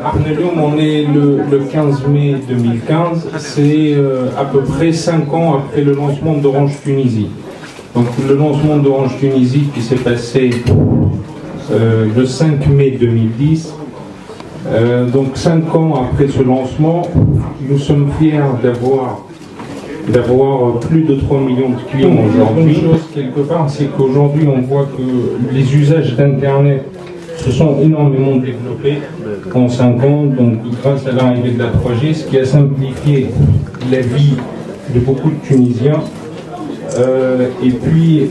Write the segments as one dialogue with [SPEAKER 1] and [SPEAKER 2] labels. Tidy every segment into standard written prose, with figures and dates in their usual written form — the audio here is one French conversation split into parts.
[SPEAKER 1] Arnelium, on est le 15 mai 2015, c'est à peu près 5 ans après le lancement d'Orange Tunisie. Donc le lancement d'Orange Tunisie qui s'est passé le 5 mai 2010. Donc 5 ans après ce lancement, nous sommes fiers d'avoir plus de 3 millions de clients aujourd'hui. Une chose quelque part, c'est qu'aujourd'hui on voit que les usages d'Internet se sont énormément développés en 5 ans, donc grâce à l'arrivée de la 3G, ce qui a simplifié la vie de beaucoup de Tunisiens. Et puis,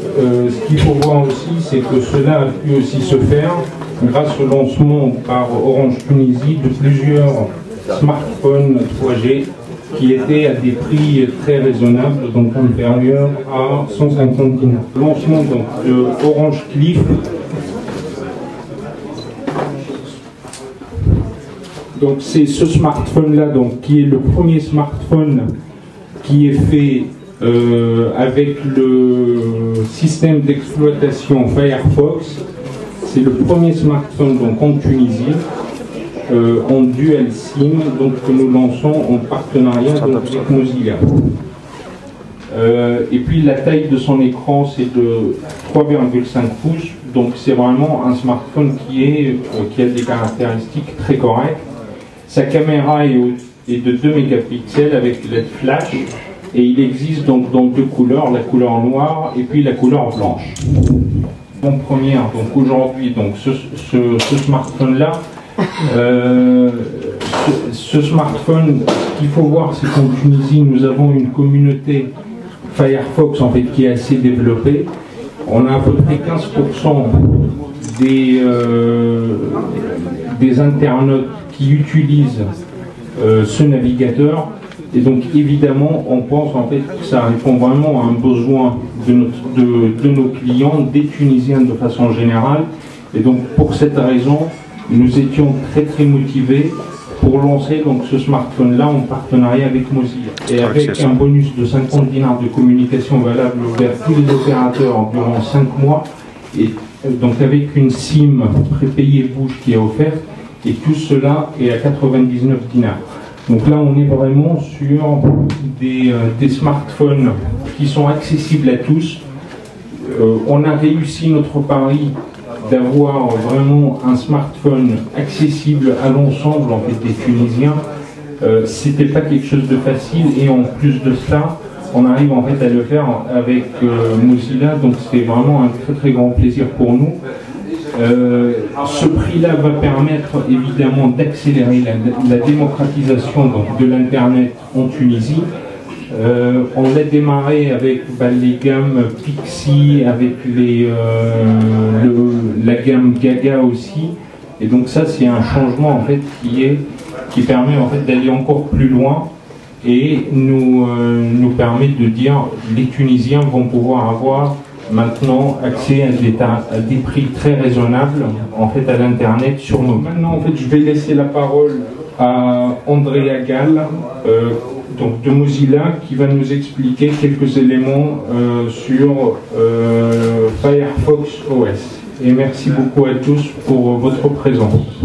[SPEAKER 1] ce qu'il faut voir aussi, c'est que cela a pu aussi se faire grâce au lancement par Orange Tunisie de plusieurs smartphones 3G qui étaient à des prix très raisonnables, donc inférieurs à 150 dinars. Le lancement donc, de Orange Cliff. Donc c'est ce smartphone-là qui est le premier smartphone qui est fait avec le système d'exploitation Firefox. C'est le premier smartphone donc, en Tunisie, en dual SIM, donc, que nous lançons en partenariat avec Mozilla. Et puis la taille de son écran, c'est de 3,5 pouces, donc c'est vraiment un smartphone qui a des caractéristiques très correctes. Sa caméra est de 2 mégapixels avec LED flash, et il existe donc dans 2 couleurs, la couleur noire et puis la couleur blanche. En première, donc aujourd'hui, donc ce smartphone-là, ce smartphone, ce qu'il faut voir, c'est qu'en Tunisie, nous avons une communauté Firefox en fait qui est assez développée. On a à peu près 15% des internautes qui utilisent ce navigateur. Et donc évidemment, on pense en fait que ça répond vraiment à un besoin de nos clients, des Tunisiens de façon générale. Et donc pour cette raison, nous étions très motivés pour lancer donc ce smartphone-là en partenariat avec Mozilla. Et avec un bonus de 50 dinars de communication valable vers tous les opérateurs durant 5 mois. Et donc avec une SIM prépayée bouche qui est offerte. Et tout cela est à 99 dinars. Donc là, on est vraiment sur des smartphones qui sont accessibles à tous. On a réussi notre pari d'avoir vraiment un smartphone accessible à l'ensemble en fait, des Tunisiens. C'était pas quelque chose de facile et en plus de cela, on arrive en fait à le faire avec Mozilla. Donc c'est vraiment un très grand plaisir pour nous. Ce prix-là va permettre évidemment d'accélérer la démocratisation donc, de l'Internet en Tunisie. On l'a démarré avec les gammes Pixie, avec la gamme Gaga aussi. Et donc ça c'est un changement en fait, qui permet en fait, d'aller encore plus loin et nous permet de dire les Tunisiens vont pouvoir avoir maintenant accès à des prix très raisonnables en fait à l'internet sur mobile. Maintenant en fait je vais laisser la parole à Andrea Gall donc de Mozilla qui va nous expliquer quelques éléments sur Firefox OS. Et merci beaucoup à tous pour votre présence.